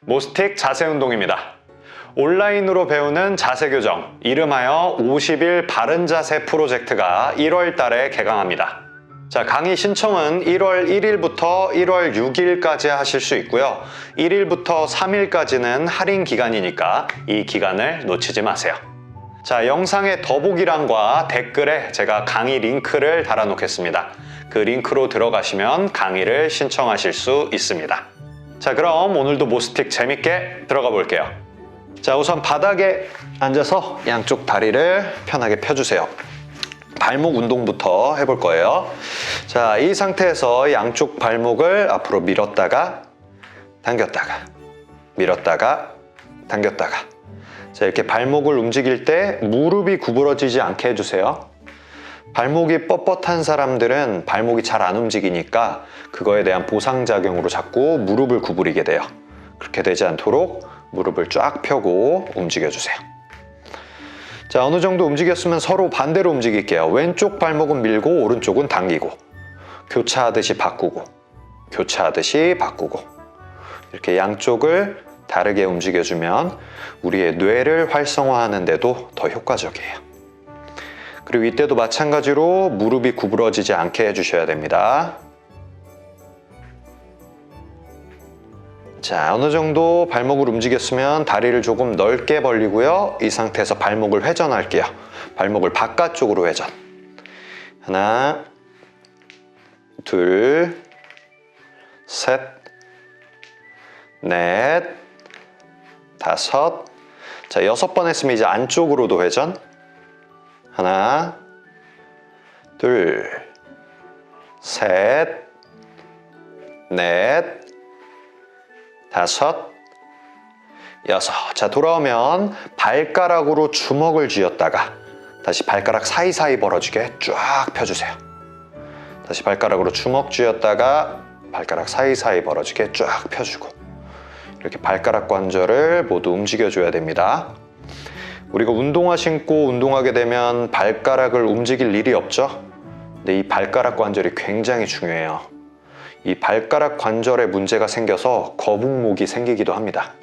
모스틱 자세 운동입니다. 온라인으로 배우는 자세 교정, 이름하여 50일 바른 자세 프로젝트가 1월 달에 개강합니다. 자, 강의 신청은 1월 1일부터 1월 6일까지 하실 수 있고요. 1일부터 3일까지는 할인 기간이니까 이 기간을 놓치지 마세요. 자, 영상의 더보기란과 댓글에 제가 강의 링크를 달아 놓겠습니다. 그 링크로 들어가시면 강의를 신청하실 수 있습니다. 자, 그럼 오늘도 모스틱 재밌게 들어가 볼게요. 자, 우선 바닥에 앉아서 양쪽 다리를 편하게 펴주세요. 발목 운동부터 해볼 거예요. 자, 이 상태에서 양쪽 발목을 앞으로 밀었다가 당겼다가 밀었다가 당겼다가. 자, 이렇게 발목을 움직일 때 무릎이 구부러지지 않게 해주세요. 발목이 뻣뻣한 사람들은 발목이 잘 안 움직이니까 그거에 대한 보상작용으로 자꾸 무릎을 구부리게 돼요. 그렇게 되지 않도록 무릎을 쫙 펴고 움직여주세요. 자, 어느 정도 움직였으면 서로 반대로 움직일게요. 왼쪽 발목은 밀고 오른쪽은 당기고, 교차하듯이 바꾸고, 교차하듯이 바꾸고. 이렇게 양쪽을 다르게 움직여주면 우리의 뇌를 활성화하는 데도 더 효과적이에요. 그리고 이때도 마찬가지로 무릎이 구부러지지 않게 해주셔야 됩니다. 자, 어느 정도 발목을 움직였으면 다리를 조금 넓게 벌리고요. 이 상태에서 발목을 회전할게요. 발목을 바깥쪽으로 회전. 하나, 둘, 셋, 넷, 다섯. 자, 6번 했으면 이제 안쪽으로도 회전. 하나, 둘, 셋, 넷, 다섯, 여섯. 자, 돌아오면 발가락으로 주먹을 쥐었다가 다시 발가락 사이사이 벌어지게 쫙 펴주세요. 다시 발가락으로 주먹 쥐었다가 발가락 사이사이 벌어지게 쫙 펴주고. 이렇게 발가락 관절을 모두 움직여줘야 됩니다. 우리가 운동화 신고 운동하게 되면 발가락을 움직일 일이 없죠? 근데 이 발가락 관절이 굉장히 중요해요. 이 발가락 관절에 문제가 생겨서 거북목이 생기기도 합니다.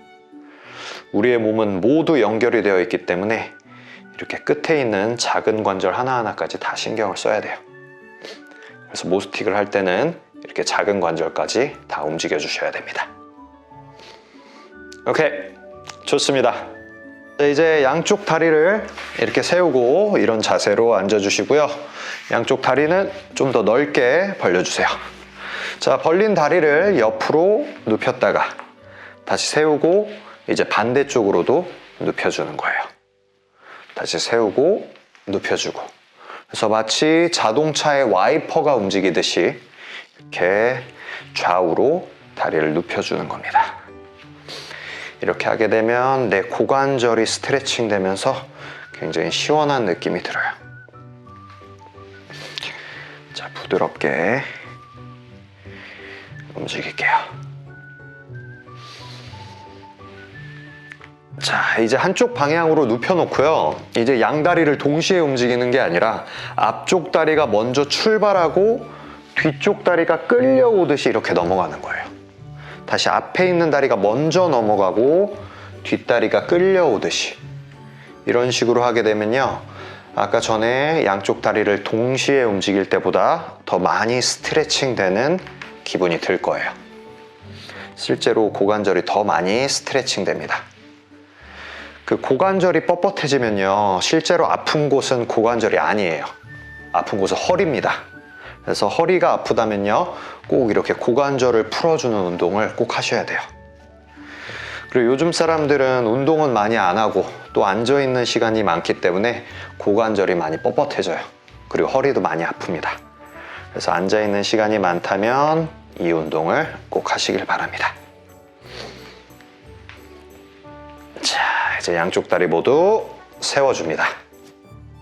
우리의 몸은 모두 연결이 되어 있기 때문에 이렇게 끝에 있는 작은 관절 하나하나까지 다 신경을 써야 돼요. 그래서 모스틱을 할 때는 이렇게 작은 관절까지 다 움직여 주셔야 됩니다. 오케이, 좋습니다. 자, 이제 양쪽 다리를 이렇게 세우고 이런 자세로 앉아주시고요. 양쪽 다리는 좀 더 넓게 벌려주세요. 자, 벌린 다리를 옆으로 눕혔다가 다시 세우고 이제 반대쪽으로도 눕혀주는 거예요. 다시 세우고 눕혀주고. 그래서 마치 자동차의 와이퍼가 움직이듯이 이렇게 좌우로 다리를 눕혀주는 겁니다. 이렇게 하게 되면 내 고관절이 스트레칭 되면서 굉장히 시원한 느낌이 들어요. 자, 부드럽게 움직일게요. 자, 이제 한쪽 방향으로 눕혀놓고요. 이제 양다리를 동시에 움직이는 게 아니라 앞쪽 다리가 먼저 출발하고 뒤쪽 다리가 끌려오듯이 이렇게 넘어가는 거예요. 다시 앞에 있는 다리가 먼저 넘어가고 뒷다리가 끌려오듯이. 이런 식으로 하게 되면요, 아까 전에 양쪽 다리를 동시에 움직일 때보다 더 많이 스트레칭 되는 기분이 들 거예요. 실제로 고관절이 더 많이 스트레칭 됩니다. 그 고관절이 뻣뻣해지면요, 실제로 아픈 곳은 고관절이 아니에요. 아픈 곳은 허리입니다. 그래서 허리가 아프다면요, 꼭 이렇게 고관절을 풀어주는 운동을 꼭 하셔야 돼요. 그리고 요즘 사람들은 운동은 많이 안 하고 또 앉아있는 시간이 많기 때문에 고관절이 많이 뻣뻣해져요. 그리고 허리도 많이 아픕니다. 그래서 앉아있는 시간이 많다면 이 운동을 꼭 하시길 바랍니다. 자, 이제 양쪽 다리 모두 세워줍니다.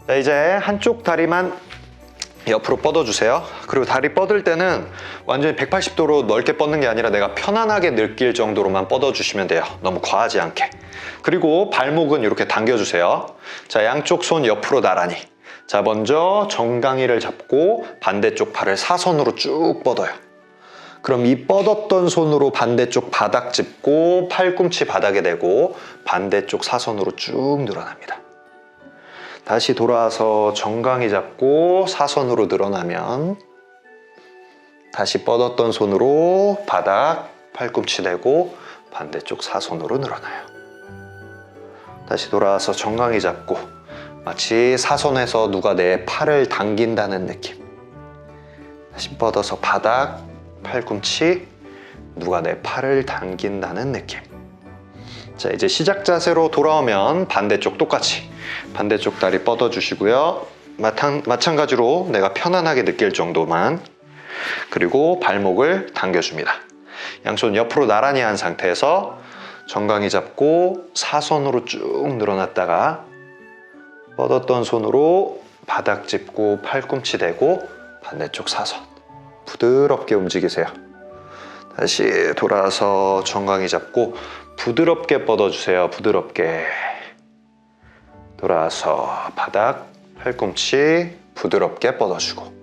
자, 이제 한쪽 다리만 옆으로 뻗어주세요. 그리고 다리 뻗을 때는 완전히 180도로 넓게 뻗는 게 아니라 내가 편안하게 느낄 정도로만 뻗어주시면 돼요. 너무 과하지 않게. 그리고 발목은 이렇게 당겨주세요. 자, 양쪽 손 옆으로 나란히. 자, 먼저 정강이를 잡고 반대쪽 팔을 사선으로 쭉 뻗어요. 그럼 이 뻗었던 손으로 반대쪽 바닥 짚고 팔꿈치 바닥에 대고 반대쪽 사선으로 쭉 늘어납니다. 다시 돌아와서 정강이 잡고 사선으로 늘어나면 다시 뻗었던 손으로 바닥 팔꿈치 대고 반대쪽 사선으로 늘어나요. 다시 돌아와서 정강이 잡고 마치 사선에서 누가 내 팔을 당긴다는 느낌. 다시 뻗어서 바닥 팔꿈치 누가 내 팔을 당긴다는 느낌. 자, 이제 시작 자세로 돌아오면 반대쪽 똑같이 반대쪽 다리 뻗어 주시고요. 마찬가지로 내가 편안하게 느낄 정도만, 그리고 발목을 당겨줍니다. 양손 옆으로 나란히 한 상태에서 정강이 잡고 사선으로 쭉 늘어났다가 뻗었던 손으로 바닥 짚고 팔꿈치 대고 반대쪽 사선 부드럽게 움직이세요. 다시 돌아서 정강이 잡고 부드럽게 뻗어주세요. 부드럽게 돌아서 바닥 팔꿈치 부드럽게 뻗어주고,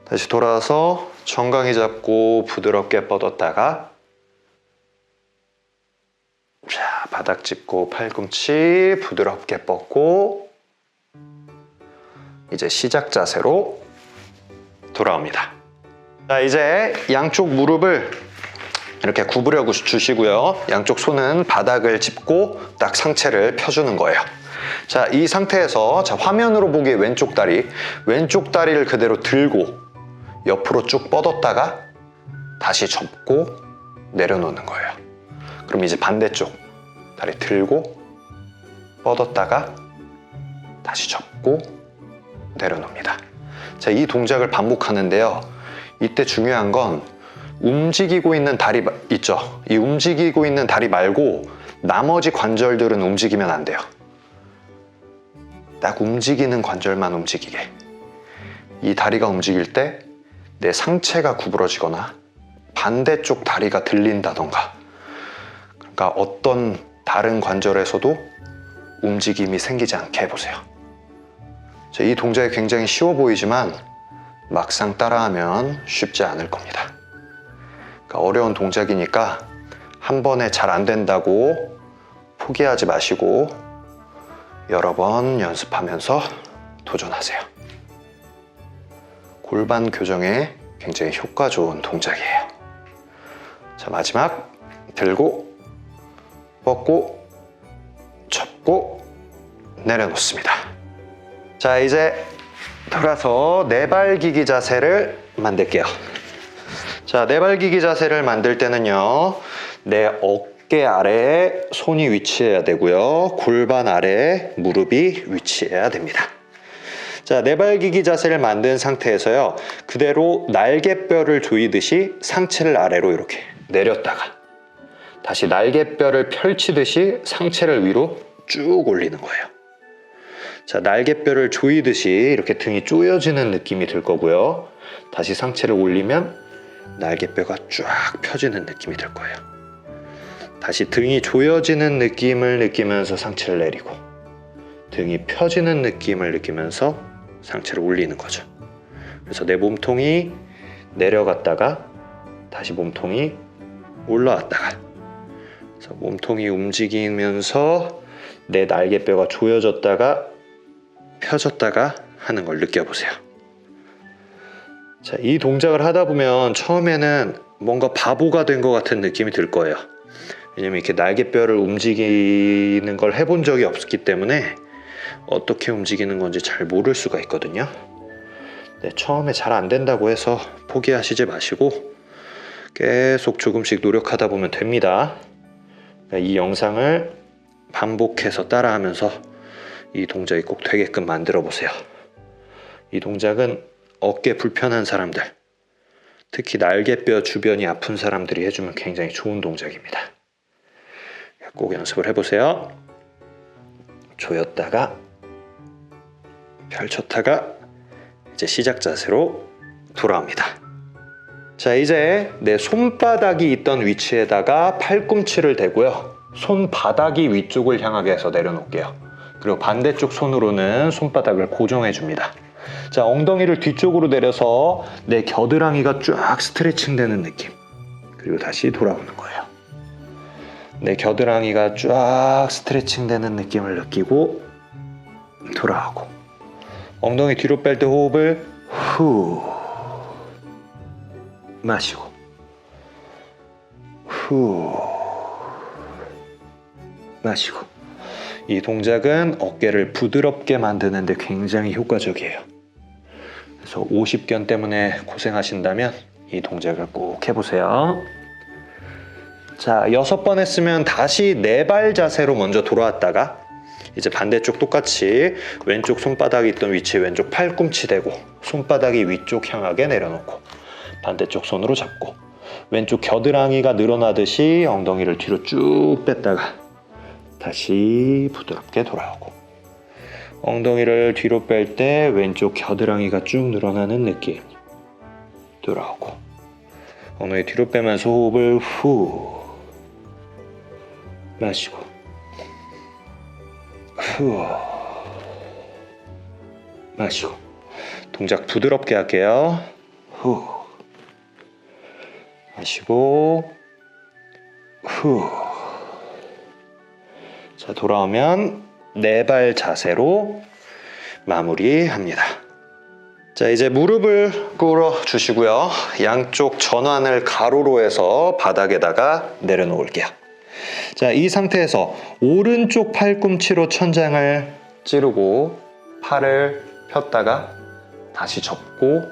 다시 돌아서 정강이 잡고 부드럽게 뻗었다가 자, 바닥 짚고 팔꿈치 부드럽게 뻗고 이제 시작 자세로 돌아옵니다. 자, 이제 양쪽 무릎을 이렇게 구부려 주시고요. 양쪽 손은 바닥을 짚고 딱 상체를 펴주는 거예요. 자, 이 상태에서 자, 화면으로 보기에 왼쪽 다리를 그대로 들고 옆으로 쭉 뻗었다가 다시 접고 내려놓는 거예요. 그럼 이제 반대쪽 다리 들고 뻗었다가 다시 접고 내려놓습니다. 자, 이 동작을 반복하는데요. 이때 중요한 건 움직이고 있는 다리 있죠? 이 움직이고 있는 다리 말고 나머지 관절들은 움직이면 안 돼요. 딱 움직이는 관절만 움직이게. 이 다리가 움직일 때 내 상체가 구부러지거나 반대쪽 다리가 들린다던가, 그러니까 어떤 다른 관절에서도 움직임이 생기지 않게 해보세요. 자, 이 동작이 굉장히 쉬워 보이지만 막상 따라하면 쉽지 않을 겁니다. 그러니까 어려운 동작이니까 한 번에 잘 안 된다고 포기하지 마시고 여러 번 연습하면서 도전하세요. 골반 교정에 굉장히 효과 좋은 동작이에요. 자, 마지막 들고 뻗고 접고 내려놓습니다. 자, 이제 돌아서 네발기기 자세를 만들게요. 자, 네발기기 자세를 만들 때는요, 내 어깨 아래에 손이 위치해야 되고요, 골반 아래에 무릎이 위치해야 됩니다. 자, 네발기기 자세를 만든 상태에서요, 그대로 날개뼈를 조이듯이 상체를 아래로 이렇게 내렸다가 다시 날개뼈를 펼치듯이 상체를 위로 쭉 올리는 거예요. 자, 날개뼈를 조이듯이 이렇게 등이 조여지는 느낌이 들 거고요. 다시 상체를 올리면 날개뼈가 쫙 펴지는 느낌이 들 거예요. 다시 등이 조여지는 느낌을 느끼면서 상체를 내리고 등이 펴지는 느낌을 느끼면서 상체를 올리는 거죠. 그래서 내 몸통이 내려갔다가 다시 몸통이 올라왔다가, 그래서 몸통이 움직이면서 내 날개뼈가 조여졌다가 펴졌다가 하는 걸 느껴보세요. 자, 이 동작을 하다 보면 처음에는 뭔가 바보가 된 것 같은 느낌이 들 거예요. 왜냐면 이렇게 날개뼈를 움직이는 걸 해본 적이 없기 때문에 어떻게 움직이는 건지 잘 모를 수가 있거든요. 네, 처음에 잘 안 된다고 해서 포기하시지 마시고 계속 조금씩 노력하다 보면 됩니다. 이 영상을 반복해서 따라하면서 이 동작이 꼭 되게끔 만들어 보세요. 이 동작은 어깨 불편한 사람들, 특히 날개뼈 주변이 아픈 사람들이 해주면 굉장히 좋은 동작입니다. 꼭 연습을 해보세요. 조였다가 펼쳤다가 이제 시작 자세로 돌아옵니다. 자, 이제 내 손바닥이 있던 위치에다가 팔꿈치를 대고요, 손바닥이 위쪽을 향하게 해서 내려놓을게요. 그리고 반대쪽 손으로는 손바닥을 고정해 줍니다. 자, 엉덩이를 뒤쪽으로 내려서 내 겨드랑이가 쫙 스트레칭 되는 느낌. 그리고 다시 돌아오는 거예요. 내 겨드랑이가 쫙 스트레칭 되는 느낌을 느끼고 돌아오고, 엉덩이 뒤로 뺄 때 호흡을 후 마시고 후 마시고. 이 동작은 어깨를 부드럽게 만드는 데 굉장히 효과적이에요. 그래서 50견 때문에 고생하신다면 이 동작을 꼭 해보세요. 자, 6번 했으면 다시 4발 자세로 먼저 돌아왔다가 이제 반대쪽 똑같이 왼쪽 손바닥이 있던 위치에 왼쪽 팔꿈치 대고 손바닥이 위쪽 향하게 내려놓고 반대쪽 손으로 잡고 왼쪽 겨드랑이가 늘어나듯이 엉덩이를 뒤로 쭉 뺐다가 다시 부드럽게 돌아오고, 엉덩이를 뒤로 뺄 때 왼쪽 겨드랑이가 쭉 늘어나는 느낌. 돌아오고, 엉덩이 뒤로 빼면서 호흡을 후 마시고 후 마시고. 동작 부드럽게 할게요. 후 마시고 후. 자, 돌아오면 4발 자세로 마무리합니다. 자, 이제 무릎을 꿇어 주시고요. 양쪽 전완을 가로로 해서 바닥에다가 내려놓을게요. 자, 이 상태에서 오른쪽 팔꿈치로 천장을 찌르고 팔을 폈다가 다시 접고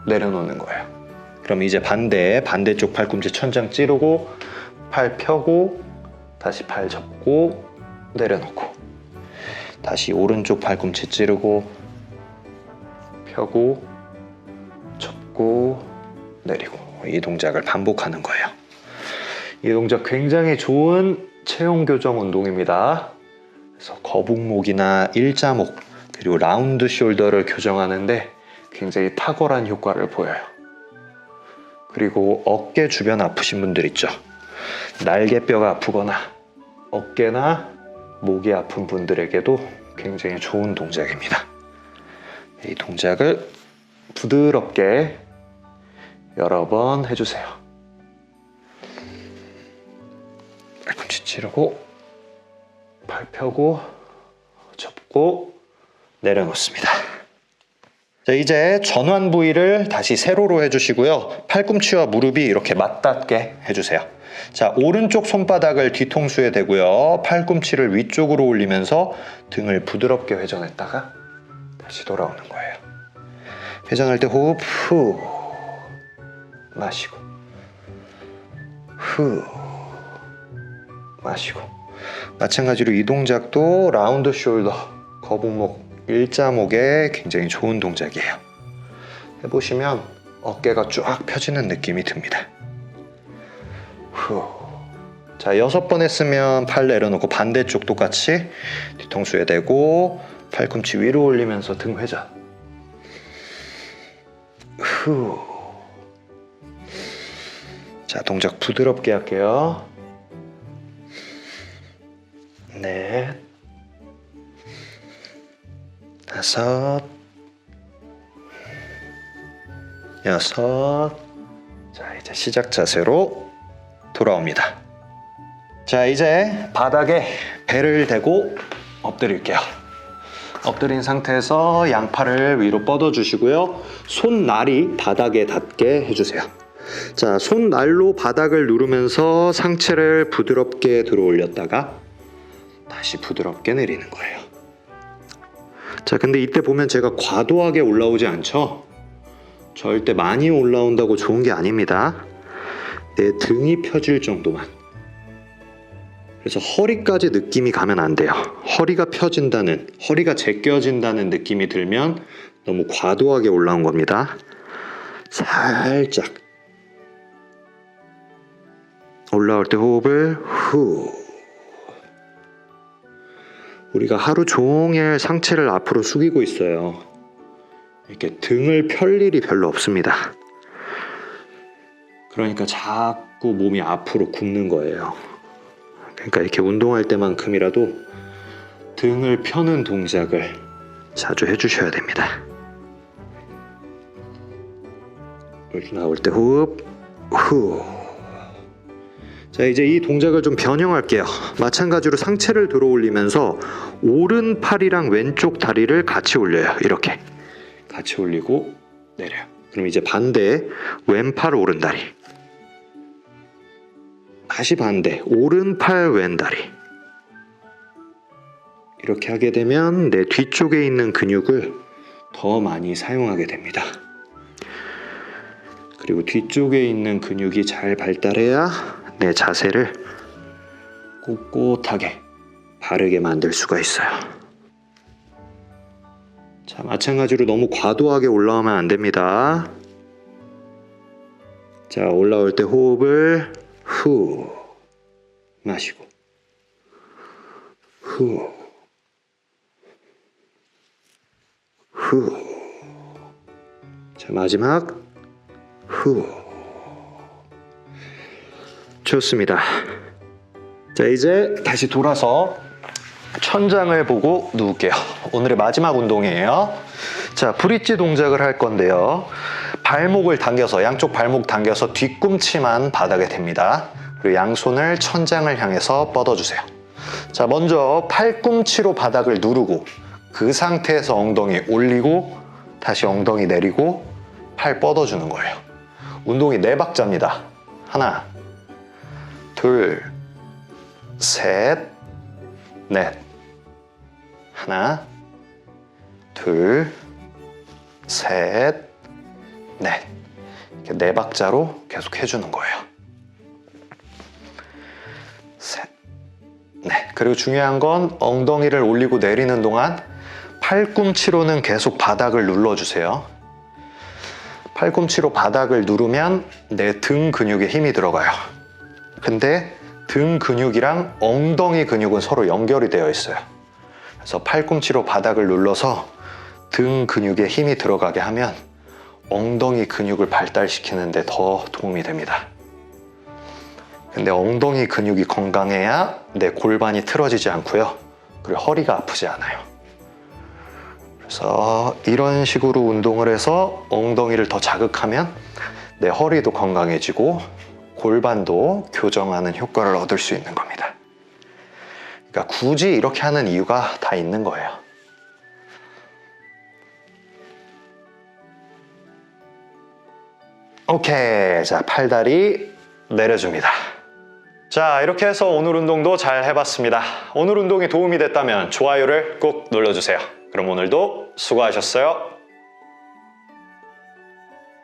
내려놓는 거예요. 그럼 이제 반대쪽 팔꿈치 천장 찌르고 팔 펴고 다시 팔 접고 내려놓고, 다시 오른쪽 팔꿈치 찌르고 펴고 접고 내리고, 이 동작을 반복하는 거예요. 이 동작 굉장히 좋은 체형 교정 운동입니다. 그래서 거북목이나 일자목 그리고 라운드 숄더를 교정하는데 굉장히 탁월한 효과를 보여요. 그리고 어깨 주변 아프신 분들 있죠. 날개뼈가 아프거나 어깨나 목이 아픈 분들에게도 굉장히 좋은 동작입니다. 이 동작을 부드럽게 여러 번 해주세요. 팔꿈치 찌르고 팔 펴고 접고 내려놓습니다. 자, 이제 전완 부위를 다시 세로로 해주시고요. 팔꿈치와 무릎이 이렇게 맞닿게 해주세요. 자, 오른쪽 손바닥을 뒤통수에 대고요. 팔꿈치를 위쪽으로 올리면서 등을 부드럽게 회전했다가 다시 돌아오는 거예요. 회전할 때 호흡 후 마시고 후 마시고. 마찬가지로 이 동작도 라운드 숄더, 거북목, 일자목에 굉장히 좋은 동작이에요. 해보시면 어깨가 쫙 펴지는 느낌이 듭니다. 후. 자, 6번 했으면 팔 내려놓고 반대쪽 똑같이 뒤통수에 대고 팔꿈치 위로 올리면서 등 회전. 후. 자, 동작 부드럽게 할게요. 넷, 다섯, 여섯. 자, 이제 시작 자세로 돌아옵니다. 자, 이제 바닥에 배를 대고 엎드릴게요. 엎드린 상태에서 양팔을 위로 뻗어 주시고요. 손날이 바닥에 닿게 해주세요. 자, 손날로 바닥을 누르면서 상체를 부드럽게 들어 올렸다가 다시 부드럽게 내리는 거예요. 자, 근데 이때 보면 제가 과도하게 올라오지 않죠? 절대 많이 올라온다고 좋은 게 아닙니다. 내 등이 펴질 정도만. 그래서 허리까지 느낌이 가면 안 돼요. 허리가 펴진다는, 허리가 제껴진다는 느낌이 들면 너무 과도하게 올라온 겁니다. 살짝 올라올 때 호흡을 후. 우리가 하루 종일 상체를 앞으로 숙이고 있어요. 이렇게 등을 펼 일이 별로 없습니다. 그러니까 자꾸 몸이 앞으로 굽는 거예요. 그러니까 이렇게 운동할 때만큼이라도 등을 펴는 동작을 자주 해주셔야 됩니다. 나올 때 호흡, 후. 자, 이제 이 동작을 좀 변형할게요. 마찬가지로 상체를 들어 올리면서 오른팔이랑 왼쪽 다리를 같이 올려요. 이렇게 같이 올리고 내려요. 그럼 이제 반대, 왼팔 오른다리. 다시 반대, 오른팔 왼다리. 이렇게 하게 되면 내 뒤쪽에 있는 근육을 더 많이 사용하게 됩니다. 그리고 뒤쪽에 있는 근육이 잘 발달해야 내 자세를 꼿꼿하게 바르게 만들 수가 있어요. 자, 마찬가지로 너무 과도하게 올라오면 안 됩니다. 자, 올라올 때 호흡을 후 마시고 후 후. 자, 마지막 후. 좋습니다. 자, 이제 다시 돌아서 천장을 보고 누울게요. 오늘의 마지막 운동이에요. 자, 브릿지 동작을 할 건데요. 발목을 당겨서, 양쪽 발목 당겨서 뒤꿈치만 바닥에 댑니다. 그리고 양손을 천장을 향해서 뻗어주세요. 자, 먼저 팔꿈치로 바닥을 누르고 그 상태에서 엉덩이 올리고 다시 엉덩이 내리고 팔 뻗어주는 거예요. 운동이 4박자입니다. 하나, 둘, 셋, 넷. 하나, 둘, 셋, 넷. 이렇게 4박자로 계속 해주는 거예요. 셋, 넷. 그리고 중요한 건 엉덩이를 올리고 내리는 동안 팔꿈치로는 계속 바닥을 눌러주세요. 팔꿈치로 바닥을 누르면 내 등 근육에 힘이 들어가요. 근데 등 근육이랑 엉덩이 근육은 서로 연결이 되어 있어요. 그래서 팔꿈치로 바닥을 눌러서 등 근육에 힘이 들어가게 하면 엉덩이 근육을 발달시키는 데 더 도움이 됩니다. 근데 엉덩이 근육이 건강해야 내 골반이 틀어지지 않고요. 그리고 허리가 아프지 않아요. 그래서 이런 식으로 운동을 해서 엉덩이를 더 자극하면 내 허리도 건강해지고 골반도 교정하는 효과를 얻을 수 있는 겁니다. 그러니까 굳이 이렇게 하는 이유가 다 있는 거예요. 오케이. 자, 팔다리 내려줍니다. 자, 이렇게 해서 오늘 운동도 잘 해봤습니다. 오늘 운동이 도움이 됐다면 좋아요를 꼭 눌러주세요. 그럼 오늘도 수고하셨어요.